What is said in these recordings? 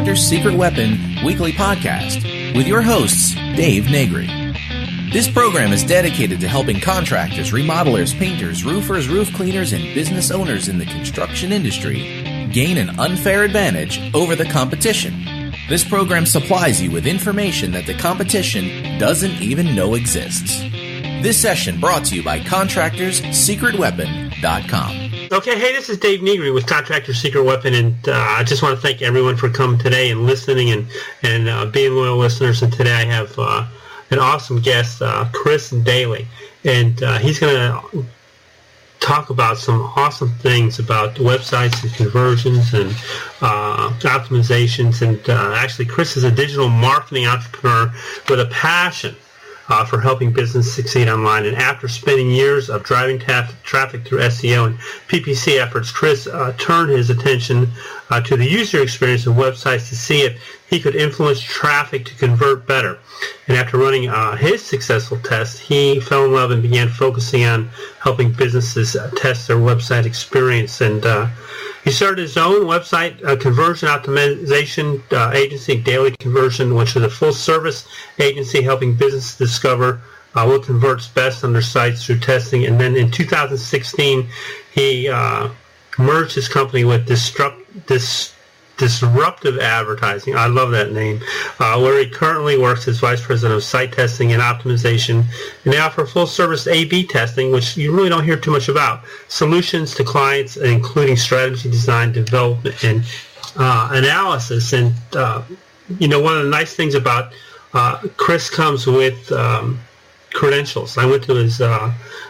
Contractor's Secret Weapon weekly podcast with your hosts, Dave Negri. This program is dedicated to helping contractors, remodelers, painters, roofers, roof cleaners, and business owners in the construction industry gain an unfair advantage over the competition. This program supplies you with information that the competition doesn't even know exists. This session brought to you by ContractorsSecretWeapon.com. Okay, hey, this is Dave Negri with Contractor's Secret Weapon, and I just want to thank everyone for coming today and listening and being loyal listeners. And today I have an awesome guest, Chris Dayley, and he's going to talk about some awesome things about websites and conversions and optimizations. And actually, Chris is a digital marketing entrepreneur with a passion for helping business succeed online. And after spending years of driving traffic through SEO and PPC efforts, Chris turned his attention to the user experience of websites to see if he could influence traffic to convert better. And after running his successful test, he fell in love and began focusing on helping businesses test their website experience. And he started his own website conversion optimization agency, Daily Conversion, which is a full-service agency helping businesses discover what converts best on their sites through testing. And then in 2016, he merged his company with Disruptive Advertising. I love that name. Where he currently works as Vice President of Site Testing and Optimization. And they offer full-service A/B testing, which you really don't hear too much about. Solutions to clients, including strategy design, development, and analysis. And, one of the nice things about Chris comes with credentials. I went to his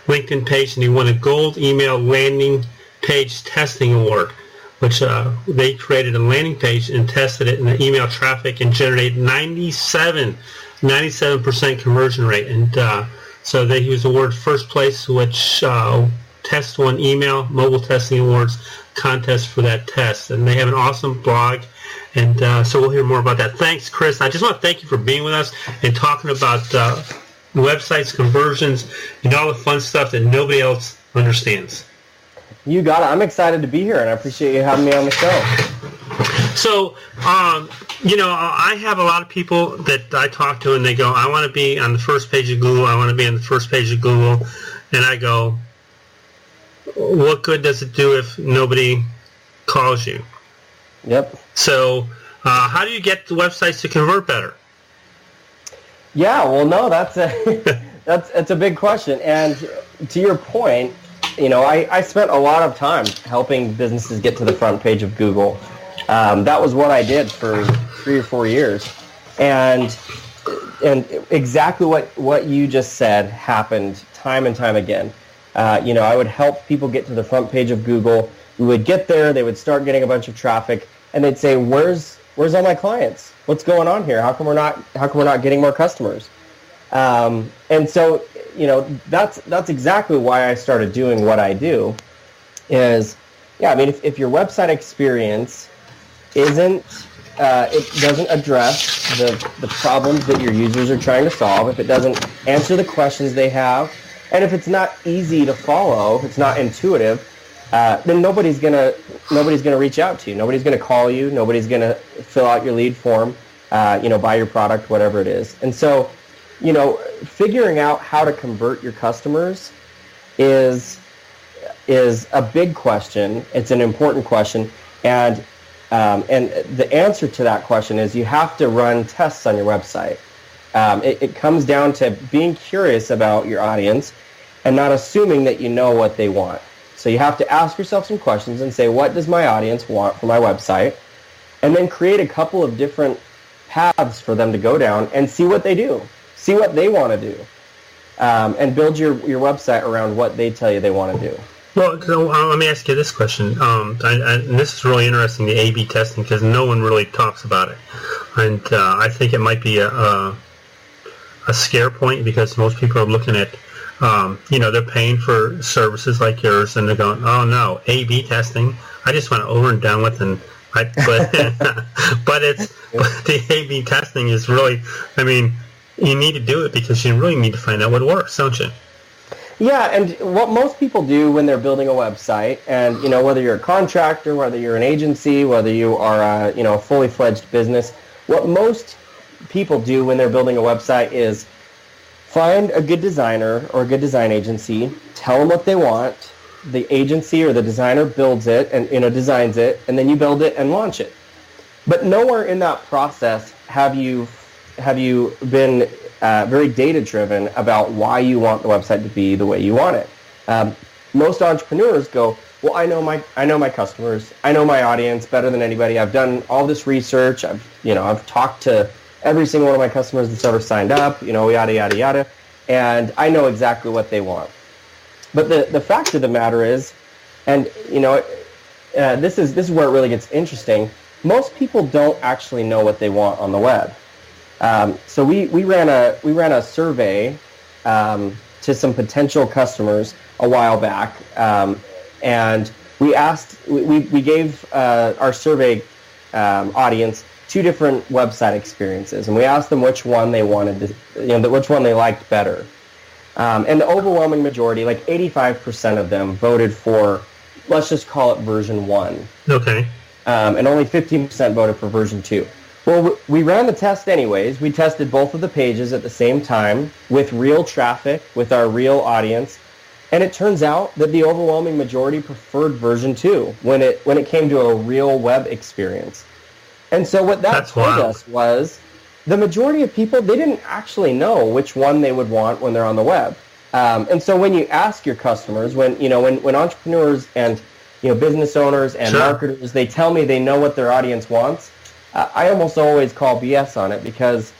LinkedIn page, and he won a Gold Email Landing Page Testing Award, which they created a landing page and tested it in the email traffic and generated 97% conversion rate. And so he was awarded first place, which Test One Email Mobile Testing Awards contest for that test. And they have an awesome blog. And so we'll hear more about that. Thanks, Chris. I just want to thank you for being with us and talking about websites, conversions, and all the fun stuff that nobody else understands. You got it. I'm excited to be here, and I appreciate you having me on the show. So, I have a lot of people that I talk to, and they go, I want to be on the first page of Google. I want to be on the first page of Google. And I go, what good does it do if nobody calls you? Yep. So, how do you get the websites to convert better? Yeah, well, no, that's a big question. And to your point, I spent a lot of time helping businesses get to the front page of Google. That was what I did for 3 or 4 years. And exactly what you just said happened time and time again. I would help people get to the front page of Google. We would get there, they would start getting a bunch of traffic, and they'd say, where's all my clients? What's going on here? How come we're not getting more customers? And so, that's exactly why I started doing what I do. If your website experience it doesn't address the problems that your users are trying to solve, if it doesn't answer the questions they have, and if it's not easy to follow, if it's not intuitive, then nobody's gonna reach out to you. Nobody's gonna call you. Nobody's gonna fill out your lead form. Buy your product, whatever it is. And so, figuring out how to convert your customers is a big question. It's an important question, and the answer to that question is you have to run tests on your website. It comes down to being curious about your audience and not assuming that you know what they want. So you have to ask yourself some questions and say, what does my audience want for my website? And then create a couple of different paths for them to go down and see what they do. See what they want to do. And build your website around what they tell you they want to do. Well, so, let me ask you this question. And this is really interesting, the A/B testing, because no one really talks about it. And I think it might be a scare point because most people are looking at, they're paying for services like yours, and they're going, oh no, A/B testing. I just want to over and done with, but the A/B testing is really, you need to do it because you really need to find out what works, don't you? Yeah, and what most people do when they're building a website, and whether you're a contractor, whether you're an agency, whether you are a fully fledged business, what most people do when they're building a website is find a good designer or a good design agency, tell them what they want, the agency or the designer builds it and designs it, and then you build it and launch it. But nowhere in that process have you been very data-driven about why you want the website to be the way you want it. Most entrepreneurs go, well, I know my customers, I know my audience better than anybody. I've done all this research. I've talked to every single one of my customers that's ever signed up. Yada yada yada, and I know exactly what they want. But the fact of the matter is, and this is where it really gets interesting. Most people don't actually know what they want on the web. So we ran a survey to some potential customers a while back, and we gave our survey audience two different website experiences, and we asked them which one they wanted to, which one they liked better. And the overwhelming majority, like 85% of them, voted for, let's just call it version 1. Okay. And only 15% voted for version 2. Well, we ran the test anyways. We tested both of the pages at the same time with real traffic, with our real audience. And it turns out that the overwhelming majority preferred version 2 when it came to a real web experience. And so what that told us was the majority of people, they didn't actually know which one they would want when they're on the web. And so when you ask your customers, when entrepreneurs and business owners and marketers, they tell me they know what their audience wants, I almost always call BS on it, because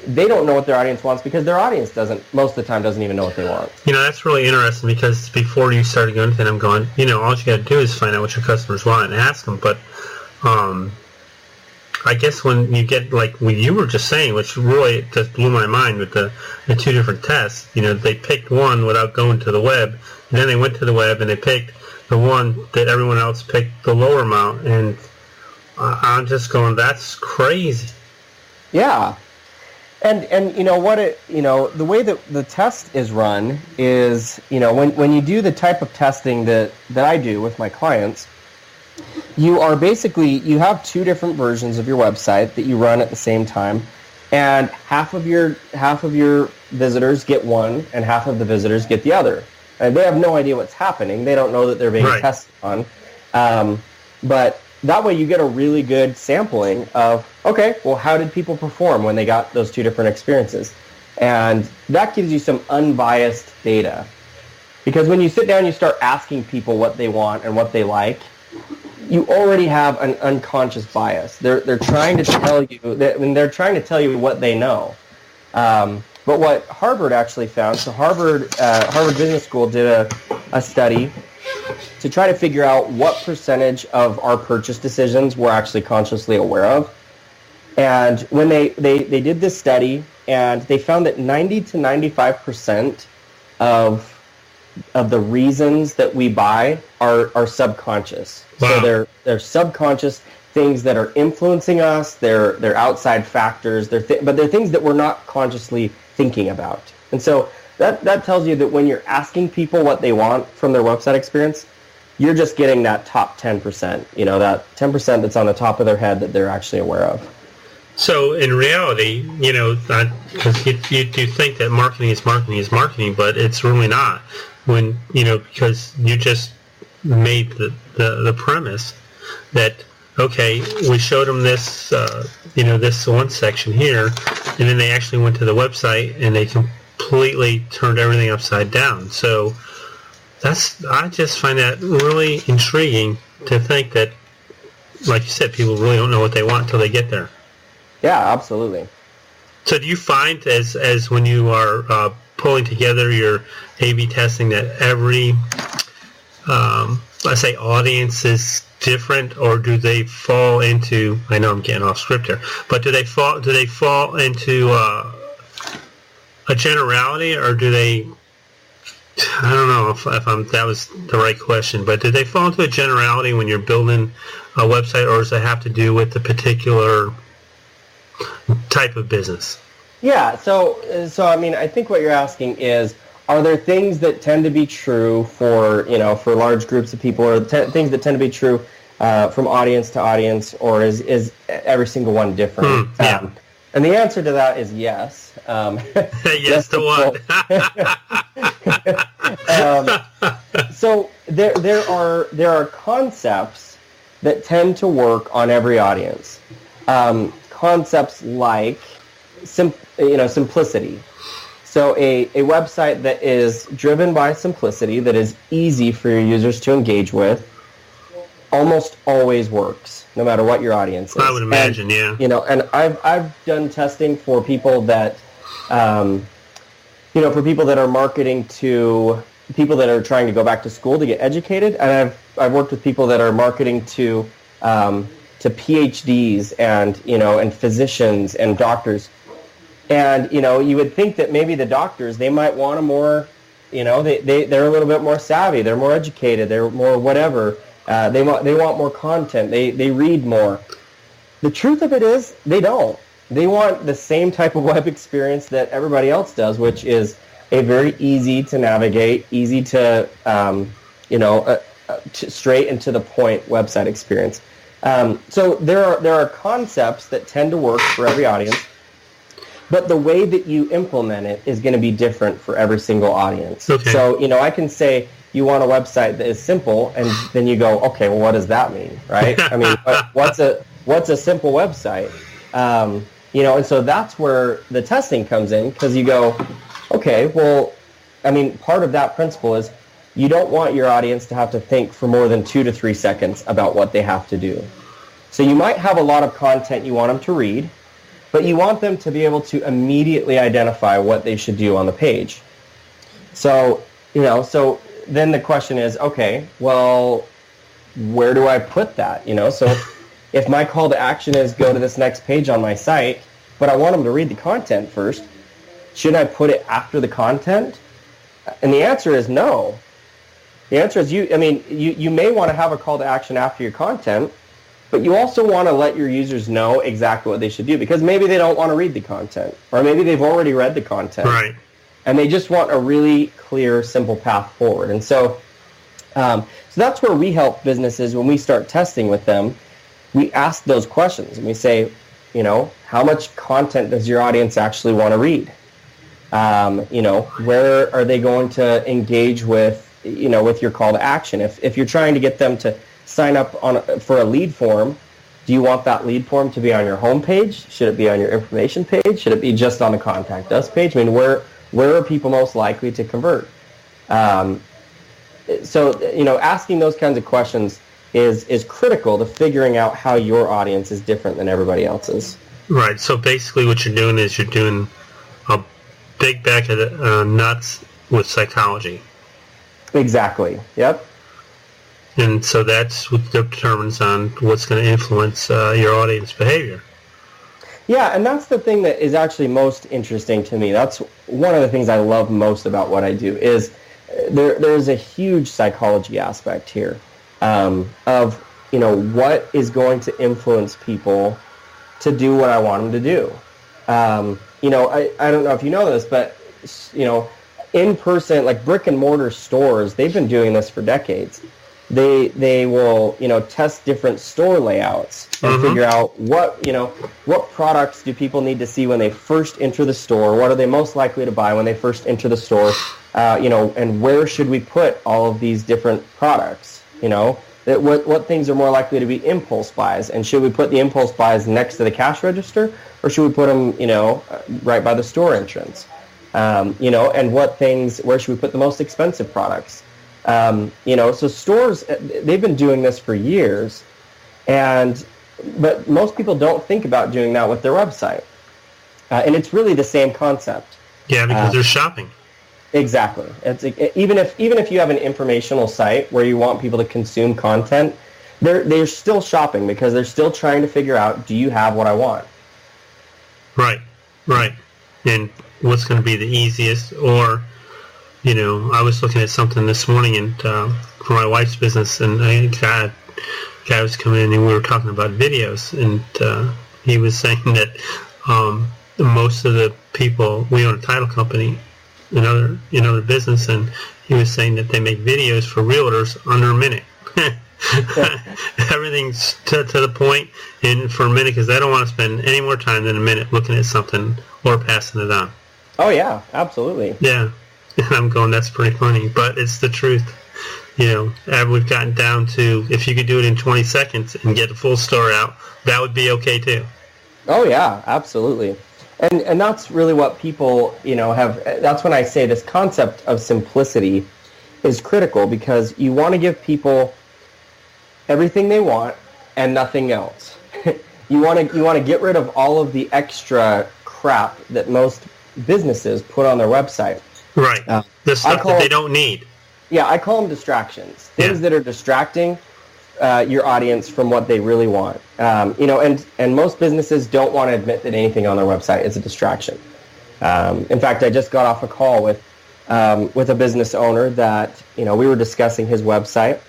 they don't know what their audience wants, because their audience most of the time doesn't even know what they want. That's really interesting, because before you started going to it, I'm going, all you got to do is find out what your customers want and ask them. But I guess when you get, like what you were just saying, which really just blew my mind with the two different tests, they picked one without going to the web, and then they went to the web and they picked the one that everyone else picked the lower amount, and I'm just going, that's crazy. Yeah. And the way that the test is run is, when you do the type of testing that I do with my clients, you have two different versions of your website that you run at the same time, and half of your visitors get one and half of the visitors get the other. And they have no idea what's happening. They don't know that they're being tested on. But that way you get a really good sampling of, okay, well, how did people perform when they got those two different experiences? And that gives you some unbiased data. Because when you sit down and you start asking people what they want and what they like, you already have an unconscious bias. They're trying to tell you what they know. But what Harvard actually found, so Harvard Business School did a study to try to figure out what percentage of our purchase decisions we're actually consciously aware of. And when they did this study, and they found that 90 to 95% of the reasons that we buy are subconscious. Wow. So they're subconscious things that are influencing us. They're outside factors. But they're things that we're not consciously thinking about. And so that tells you that when you're asking people what they want from their website experience, you're just getting that top 10%, that 10% that's on the top of their head that they're actually aware of. So in reality, because you think that marketing is marketing, but it's really not. When, because you just made the premise that, okay, we showed them this, this one section here, and then they actually went to the website and they completely turned everything upside down. So I just find that really intriguing to think that, like you said, people really don't know what they want until they get there. Yeah, absolutely. So do you find as when you are pulling together your A/B testing that every, let's say, audience is different, or do they fall into? I know I'm getting off script here, but do they fall into a generality, or do they? I don't know if that was the right question, but do they fall into a generality when you're building a website, or does it have to do with the particular type of business? Yeah, so I mean, I think what you're asking is, are there things that tend to be true for, for large groups of people, or things that tend to be true from audience to audience, or is every single one different? Yeah. And the answer to that is yes. Yes to what? So there are concepts that tend to work on every audience. Concepts like simplicity. So a website that is driven by simplicity, that is easy for your users to engage with, almost always works, no matter what your audience is. I would imagine, yeah. And I've done testing for people that, for people that are marketing to people that are trying to go back to school to get educated, and I've worked with people that are marketing to PhDs and physicians and doctors. And, you would think that maybe the doctors, they might want a more, they're a little bit more savvy, they're more educated, they're more whatever. They want more content, they read more. The truth of it is, they don't. They want the same type of web experience that everybody else does, which is a very easy to navigate, easy to, straight and to the point website experience. So there are concepts that tend to work for every audience, but the way that you implement it is going to be different for every single audience. Okay. So, I can say you want a website that is simple, and then you go, okay, well, what does that mean, right? I mean, what's a simple website? And so that's where the testing comes in, because you go, okay, well, I mean, part of that principle is you don't want your audience to have to think for more than 2 to 3 seconds about what they have to do. So you might have a lot of content you want them to read, but you want them to be able to immediately identify what they should do on the page. So, so then the question is, okay, well, where do I put that? So if my call to action is go to this next page on my site, but I want them to read the content first, should I put it after the content? And the answer is no. The answer is you may want to have a call to action after your content, but you also want to let your users know exactly what they should do, because maybe they don't want to read the content, or maybe they've already read the content. Right. And they just want a really clear, simple path forward. And so that's where we help businesses when we start testing with them. We ask those questions, and we say, how much content does your audience actually want to read? Where are they going to engage with, with your call to action? If you're trying to get them to sign up for a lead form, do you want that lead form to be on your home page? Should it be on your information page? Should it be just on the contact us page? I mean, where are people most likely to convert? So, asking those kinds of questions is critical to figuring out how your audience is different than everybody else's. Right. So basically what you're doing is you're doing a big bag of nuts with psychology. Exactly. Yep. And so that's what determines on what's going to influence your audience behavior. Yeah, and that's the thing that is actually most interesting to me. That's one of the things I love most about what I do is there's a huge psychology aspect here of what is going to influence people to do what I want them to do. I don't know if you know this, but in person, like brick and mortar stores, they've been doing this for decades. They will test different store layouts and figure out what products do people need to see when they first enter the store, what are they most likely to buy when they first enter the store, and where should we put all of these different products, what things are more likely to be impulse buys, and should we put the impulse buys next to the cash register, or should we put them right by the store entrance, and where should we put the most expensive products? So stores, they've been doing this for years, but most people don't think about doing that with their website. And it's really the same concept. Yeah, because they're shopping. Exactly. Even if you have an informational site where you want people to consume content, they're still shopping because they're still trying to figure out, do you have what I want? Right. And what's going to be the easiest, or I was looking at something this morning and for my wife's business, and a guy was coming in and we were talking about videos, and he was saying that most of the people, we own a title company, another business, and he was saying that they make videos for realtors under a minute. Everything's to the point, and for a minute, because I don't want to spend any more time than a minute looking at something or passing it on. Oh yeah, absolutely. Yeah, and I'm going, that's pretty funny, but it's the truth. We've gotten down to, if you could do it in 20 seconds and get a full story out, that would be okay too. Oh yeah, absolutely. And that's really what people, have. That's when I say this concept of simplicity is critical, because you want to give people everything they want and nothing else. You want to get rid of all of the extra crap that most businesses put on their website. Right. The stuff that they don't need. Yeah, I call them distractions. Things that are distracting your audience from what they really want. And most businesses don't want to admit that anything on their website is a distraction. In fact, I just got off a call with a business owner that, we were discussing his website,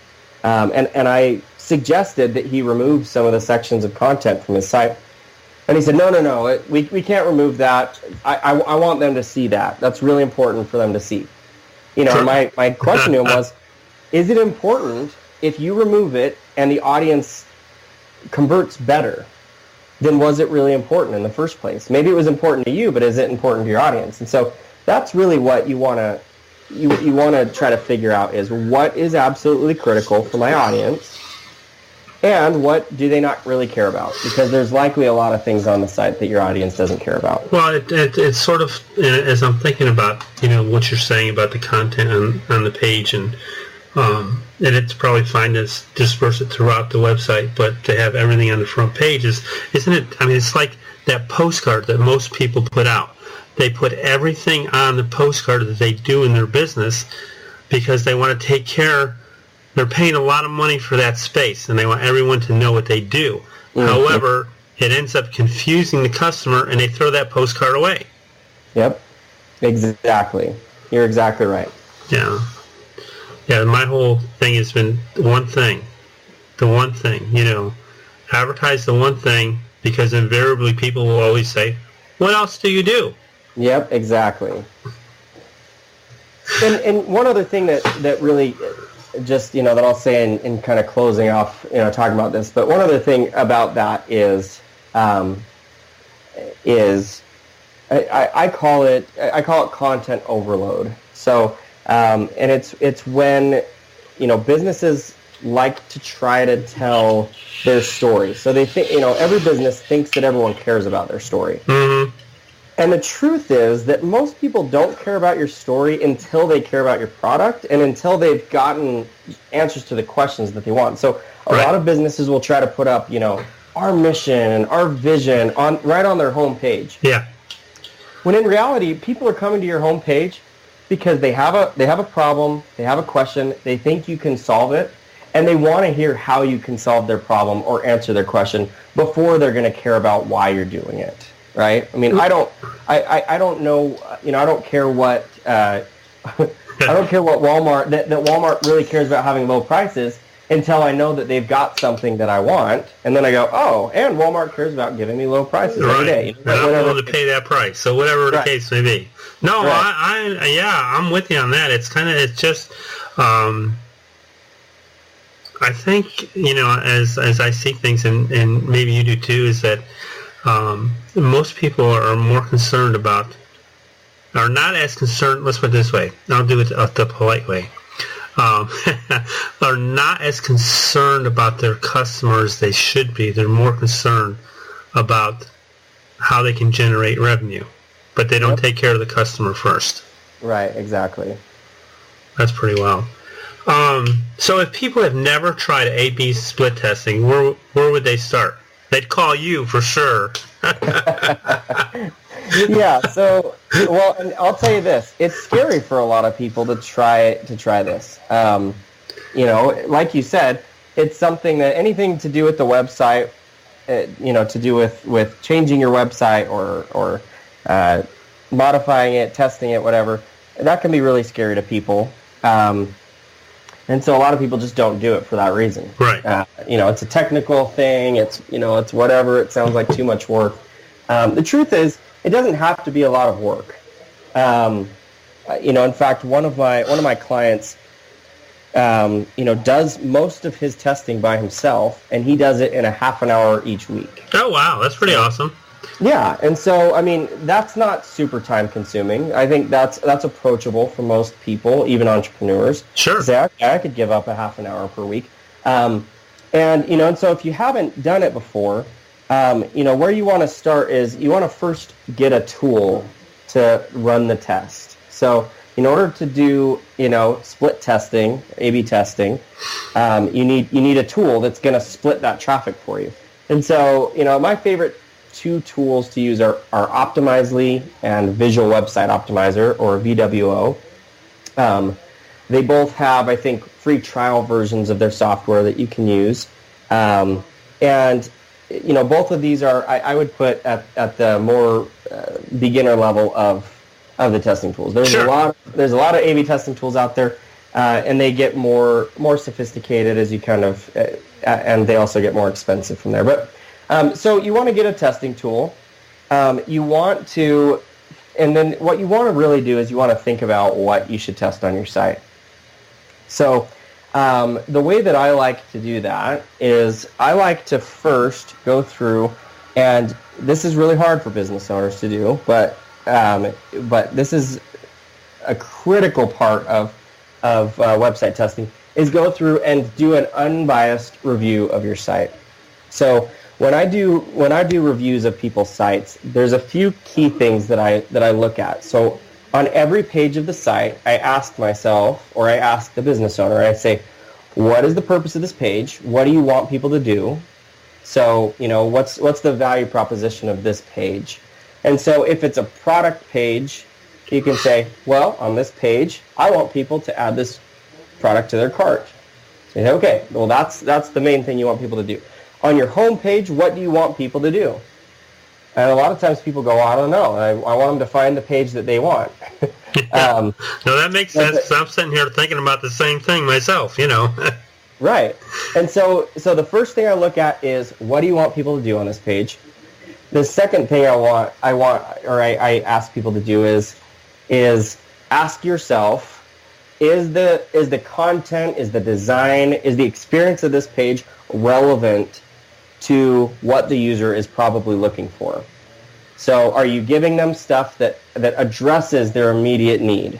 and I suggested that he remove some of the sections of content from his site. And he said, no, we can't remove that. I want them to see that. That's really important for them to see. My question to him was, is it important if you remove it and the audience converts better? Then was it really important in the first place? Maybe it was important to you, but is it important to your audience? And so that's really what you want to try to figure out, is what is absolutely critical for my audience, and what do they not really care about? Because there's likely a lot of things on the site that your audience doesn't care about. Well, it's sort of, as I'm thinking about, what you're saying about the content on the page, and it's probably fine to disperse it throughout the website, but to have everything on the front page isn't it? I mean, it's like that postcard that most people put out. They put everything on the postcard that they do in their business because they want to take care. They're paying a lot of money for that space, and they want everyone to know what they do. Mm-hmm. However, it ends up confusing the customer, and they throw that postcard away. Yep, exactly. You're exactly right. Yeah. Yeah, my whole thing has been the one thing, advertise the one thing, because invariably people will always say, what else do you do? Yep, exactly. And one other thing that really just, that I'll say in kind of closing off, talking about this, but one other thing about that is I call it content overload. So, and it's when, businesses like to try to tell their story. So they think, every business thinks that everyone cares about their story. Mm-hmm. And the truth is that most people don't care about your story until they care about your product and until they've gotten answers to the questions that they want. So a lot of businesses will try to put up, our mission, our vision right on their homepage. Yeah. When in reality, people are coming to your homepage because they have a problem, they have a question, they think you can solve it, and they want to hear how you can solve their problem or answer their question before they're going to care about why you're doing it. Right? I mean, I don't know, I don't care what, I don't care what Walmart, that Walmart really cares about having low prices until I know that they've got something that I want. And then I go, oh, and Walmart cares about giving me low prices every day. And I'm willing to pay that price. So whatever the case may be. No, I'm with you on that. It's just, I think, as I see things, and maybe you do too, is that, most people are more concerned about, are not as concerned, let's put it this way, I'll do it the polite way, are not as concerned about their customers they should be. They're more concerned about how they can generate revenue, but they don't take care of the customer first. Right, exactly. That's pretty well. So if people have never tried A/B split testing, where would they start? They'd call you for sure. Yeah. So, well, and I'll tell you this: it's scary for a lot of people to try this. Like you said, it's something that anything to do with the website, to do with changing your website or modifying it, testing it, whatever. That can be really scary to people. And so a lot of people just don't do it for that reason. Right. It's a technical thing. It's whatever. It sounds like too much work. The truth is, it doesn't have to be a lot of work. in fact, one of my clients, does most of his testing by himself, and he does it in a half an hour each week. Oh, wow. That's pretty awesome. Yeah, and so, I mean, that's not super time-consuming. I think that's approachable for most people, even entrepreneurs. Sure. Say, I could give up a half an hour per week. And so if you haven't done it before, where you want to start is you want to first get a tool to run the test. So in order to do, split testing, A/B testing, you need a tool that's going to split that traffic for you. And so, my favorite two tools to use are Optimizely and Visual Website Optimizer, or VWO. They both have, I think, free trial versions of their software that you can use. And both of these are, I would put at the more beginner level of the testing tools. There's a lot of A/B testing tools out there, and they get more sophisticated as you kind of, and they also get more expensive from there. But so you want to get a testing tool. You want to, and then what you want to really do is you want to think about what you should test on your site. So the way that I like to do that is I like to first go through, and this is really hard for business owners to do, but this is a critical part of website testing, is go through and do an unbiased review of your site. So when I do reviews of people's sites, there's a few key things that I look at. So on every page of the site, I ask myself, or I ask the business owner, I say, what is the purpose of this page? What do you want people to do? So, what's the value proposition of this page? And so if it's a product page, you can say, well, on this page, I want people to add this product to their cart. So you say, okay, well, that's the main thing you want people to do. On your home page, what do you want people to do? And a lot of times people go, I don't know. I want them to find the page that they want. No, that makes sense, because I'm sitting here thinking about the same thing myself, Right. And so the first thing I look at is, what do you want people to do on this page? The second thing I ask people to do is ask yourself, is the content, is the design, is the experience of this page relevant to what the user is probably looking for? So are you giving them stuff that addresses their immediate need?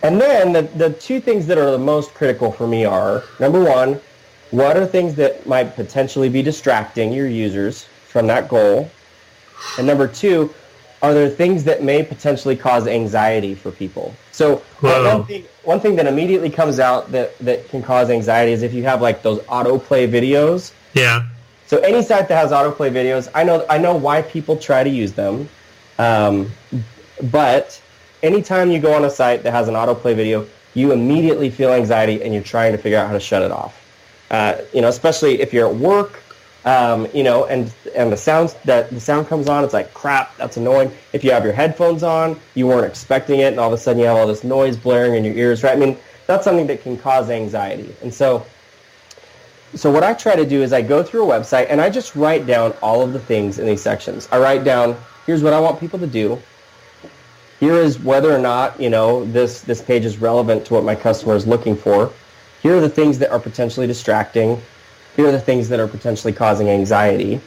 And then the two things that are the most critical for me are, number one, what are things that might potentially be distracting your users from that goal? And number two, are there things that may potentially cause anxiety for people? So one thing that immediately comes out that can cause anxiety is if you have like those autoplay videos. Yeah. So any site that has autoplay videos, I know why people try to use them, but anytime you go on a site that has an autoplay video, you immediately feel anxiety and you're trying to figure out how to shut it off. Especially if you're at work, and the sound comes on, it's like, crap, that's annoying. If you have your headphones on, you weren't expecting it, and all of a sudden you have all this noise blaring in your ears, right? I mean, that's something that can cause anxiety. And so what I try to do is I go through a website and I just write down all of the things in these sections. I write down, here's what I want people to do. Here is whether or not, this page is relevant to what my customer is looking for. Here are the things that are potentially distracting. Here are the things that are potentially causing anxiety.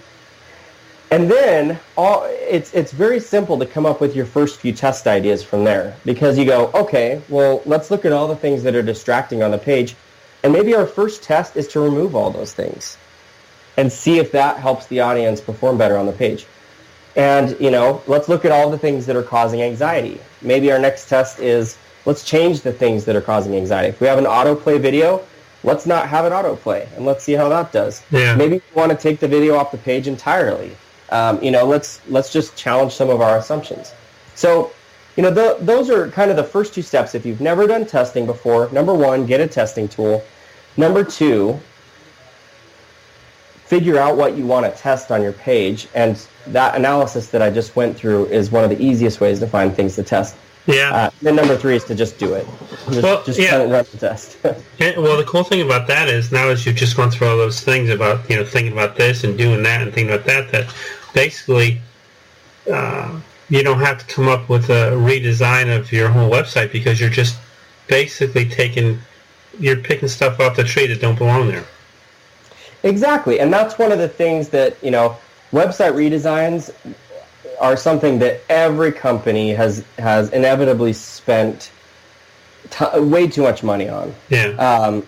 And then it's very simple to come up with your first few test ideas from there, because you go, okay, well, let's look at all the things that are distracting on the page, and maybe our first test is to remove all those things and see if that helps the audience perform better on the page. And, let's look at all the things that are causing anxiety. Maybe our next test is, let's change the things that are causing anxiety. If we have an autoplay video, let's not have it autoplay, and let's see how that does. Yeah. Maybe we want to take the video off the page entirely. Let's just challenge some of our assumptions. So, those are kind of the first two steps. If you've never done testing before, number one, get a testing tool. Number two, figure out what you want to test on your page, and that analysis that I just went through is one of the easiest ways to find things to test. Yeah. Then number three is to just do it. Just run the test. Well, the cool thing about that is, now as you've just gone through all those things about, thinking about this and doing that and thinking about that basically you don't have to come up with a redesign of your whole website because you're just basically you're picking stuff off the tree that don't belong there. Exactly, and that's one of the things that, website redesigns are something that every company has inevitably spent way too much money on. Yeah.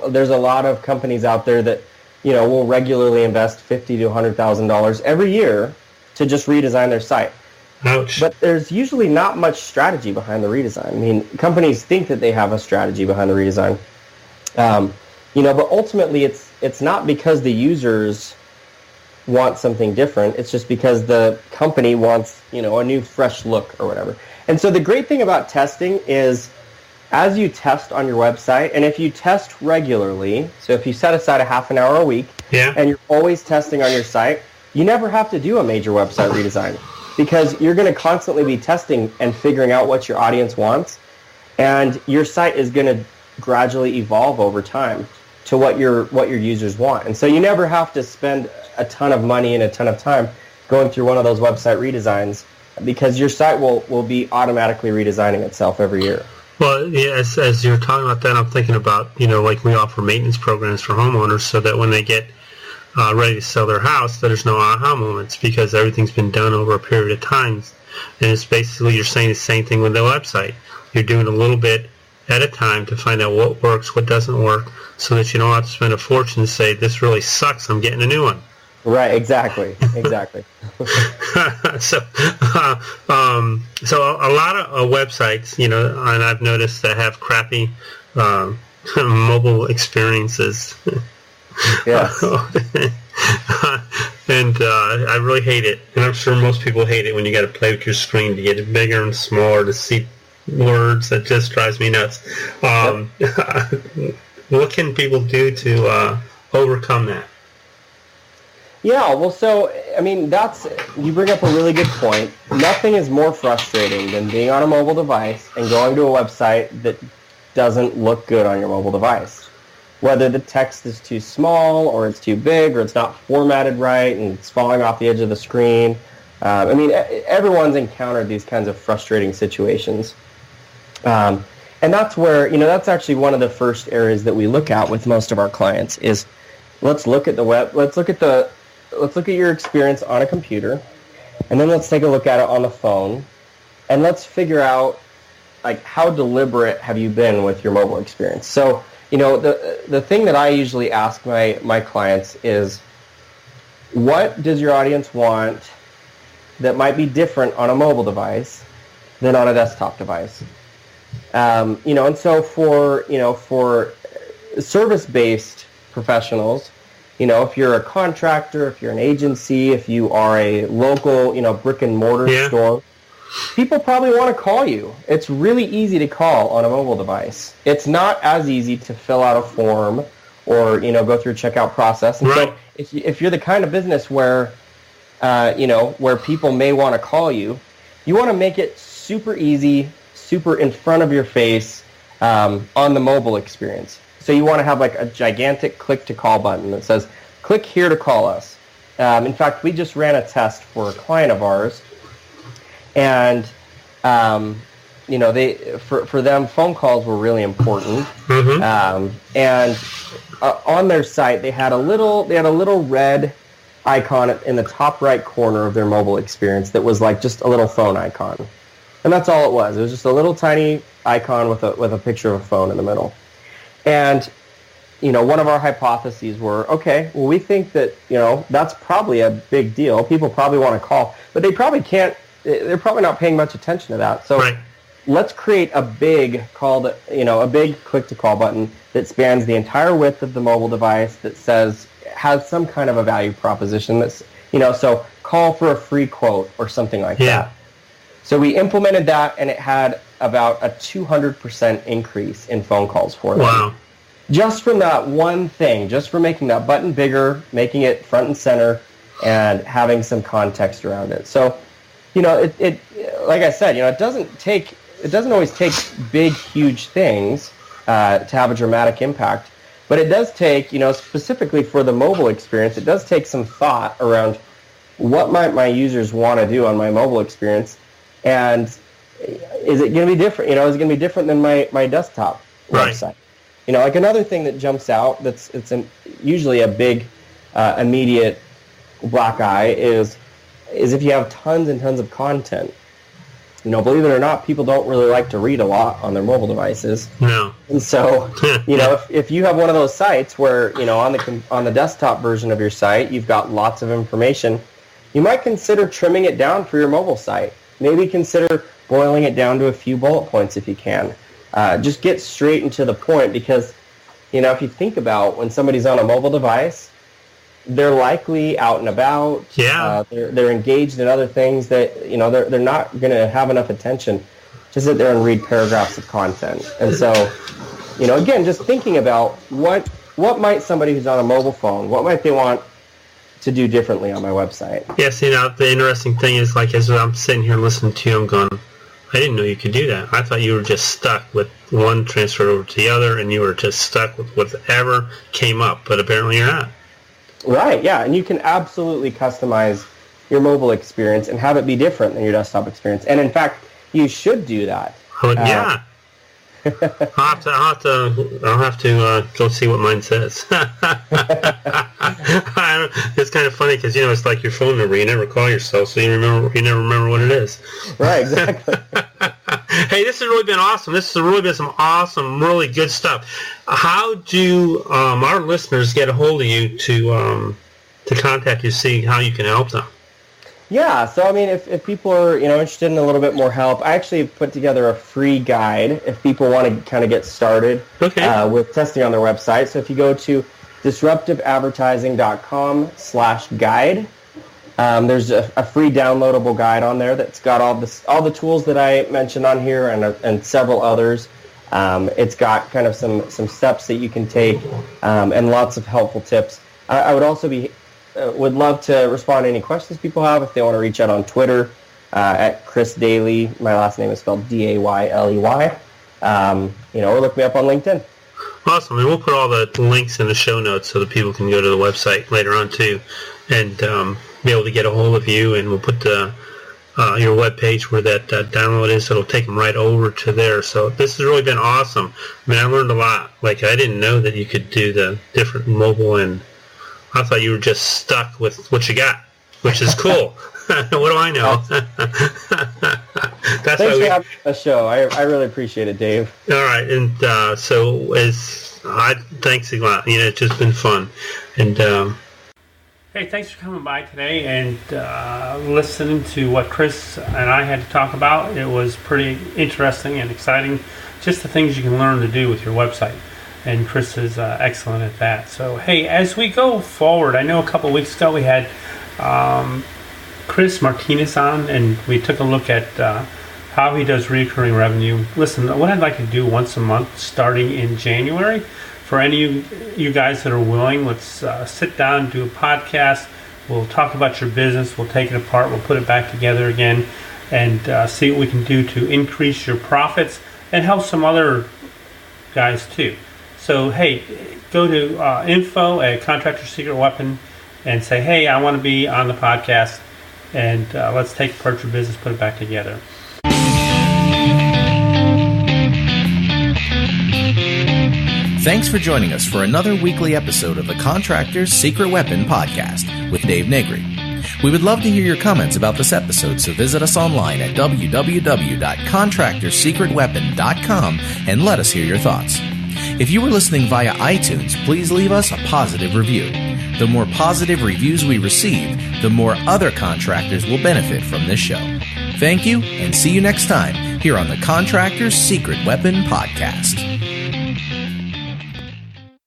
There's a lot of companies out there that, will regularly invest $50,000 to $100,000 every year to just redesign their site. Ouch. But there's usually not much strategy behind the redesign. I mean, companies think that they have a strategy behind the redesign. But ultimately it's not because the users want something different. It's just because the company wants, a new fresh look or whatever. And so the great thing about testing is as you test on your website, and if you test regularly, so if you set aside a half an hour a week, and you're always testing on your site, you never have to do a major website redesign because you're going to constantly be testing and figuring out what your audience wants, and your site is going to gradually evolve over time to what your users want. And so you never have to spend a ton of money and a ton of time going through one of those website redesigns because your site will be automatically redesigning itself every year. Well, yeah, as you're talking about that, I'm thinking about, like we offer maintenance programs for homeowners so that when they get ready to sell their house, there's no aha moments because everything's been done over a period of time. And it's basically you're saying the same thing with the website. You're doing a little bit at a time to find out what works, what doesn't work, so that you don't have to spend a fortune to say, this really sucks, I'm getting a new one. Right, exactly. So a lot of websites, and I've noticed that have crappy mobile experiences. Yes. And I really hate it. And I'm sure most people hate it when you got to play with your screen to get it bigger and smaller to see words. That just drives me nuts. What can people do to overcome that? Yeah, well, so, you bring up a really good point. Nothing is more frustrating than being on a mobile device and going to a website that doesn't look good on your mobile device. Whether the text is too small or it's too big or it's not formatted right and it's falling off the edge of the screen. Everyone's encountered these kinds of frustrating situations. And that's where, that's actually one of the first areas that we look at with most of our clients is let's look at the web, let's look at your experience on a computer, and then let's take a look at it on the phone, and let's figure out how deliberate have you been with your mobile experience. So, the thing that I usually ask my clients is, what does your audience want that might be different on a mobile device than on a desktop device? And so for service-based professionals, if you're a contractor, if you're an agency, if you are a local, brick and mortar store, people probably want to call you. It's really easy to call on a mobile device. It's not as easy to fill out a form or, go through a checkout process. And so if you're the kind of business where, where people may want to call you, you want to make it super easy, super in front of your face on the mobile experience. So you want to have a gigantic click-to-call button that says, click here to call us. In fact, we just ran a test for a client of ours, and for them, phone calls were really important. Mm-hmm. And on their site, they had a little red icon in the top right corner of their mobile experience that was just a little phone icon, and that's all it was. It was just a little tiny icon with a picture of a phone in the middle. And, one of our hypotheses were, okay, well, we think that, that's probably a big deal. People probably want to call, but they're probably not paying much attention to that. So let's create a big a big click-to-call button that spans the entire width of the mobile device that has some kind of a value proposition that's, so call for a free quote or something like that. So we implemented that, and it had about a 200% increase in phone calls for them. Wow. Just from that one thing, just from making that button bigger, making it front and center, and having some context around it. So, it like I said, it doesn't always take big, huge things to have a dramatic impact, but it does take, specifically for the mobile experience, it does take some thought around what might my users want to do on my mobile experience And is it going to be different? You know, is it going to be different than my desktop website? You know, like another thing that jumps out usually a big immediate black eye is if you have tons and tons of content. You know, believe it or not, people don't really like to read a lot on their mobile devices. No. And so, you know, if you have one of those sites where, you know, on the desktop version of your site, you've got lots of information, you might consider trimming it down for your mobile site. Maybe consider boiling it down to a few bullet points if you can. Just get straight and to the point because, you know, if you think about when somebody's on a mobile device, they're likely out and about. Yeah. They're engaged in other things that, you know, they're not going to have enough attention to sit there and read paragraphs of content. And so, you know, again, just thinking about what might somebody who's on a mobile phone, what might they want to do differently on my website? Yes, you know, the interesting thing is, like, as I'm sitting here listening to you, I'm going, I didn't know you could do that. I thought you were just stuck with one transferred over to the other, and you were just stuck with whatever came up, but apparently you're not. Right, yeah, and you can absolutely customize your mobile experience and have it be different than your desktop experience. And in fact, you should do that. Yeah. I'll have to go see what mine says. It's kind of funny because, you know, it's like your phone number. You never call yourself, so you never remember what it is. Right, exactly. Hey, this has really been awesome. This has really been some awesome, really good stuff. How do our listeners get a hold of you to contact you, see how you can help them? Yeah, so I mean, if people are, you know, interested in a little bit more help, I actually put together a free guide if people want to kind of get started with testing on their website. So if you go to disruptiveadvertising.com/guide, there's a free downloadable guide on there that's got all the tools that I mentioned on here and several others. It's got kind of some steps that you can take and lots of helpful tips. I would also would love to respond to any questions people have if they want to reach out on Twitter at Chris Dayley. My last name is spelled Dayley. You know, or look me up on LinkedIn. Awesome, and we'll put all the links in the show notes so that people can go to the website later on too, and be able to get a hold of you. And we'll put your webpage where that download is, so it'll take them right over to there. So this has really been awesome. I mean, I learned a lot. Like, I didn't know that you could do the different mobile, and I thought you were just stuck with what you got, which is cool. What do I know? Thanks for having the show. I really appreciate it, Dave. All right, and thanks a lot. You know, it's just been fun. And hey, thanks for coming by today and listening to what Chris and I had to talk about. It was pretty interesting and exciting, just the things you can learn to do with your website. And Chris is excellent at that. So, hey, as we go forward, I know a couple of weeks ago we had Chris Martinez on, and we took a look at how he does recurring revenue. Listen, what I'd like to do once a month starting in January, for any of you guys that are willing, let's sit down and do a podcast. We'll talk about your business. We'll take it apart. We'll put it back together again and see what we can do to increase your profits and help some other guys too. So, hey, go to info at Contractor Secret Weapon and say, hey, I want to be on the podcast, and let's take apart your business, put it back together. Thanks for joining us for another weekly episode of the Contractor's Secret Weapon podcast with Dave Negri. We would love to hear your comments about this episode, so visit us online at www.contractorsecretweapon.com and let us hear your thoughts. If you were listening via iTunes, please leave us a positive review. The more positive reviews we receive, the more other contractors will benefit from this show. Thank you, and see you next time here on the Contractor's Secret Weapon podcast.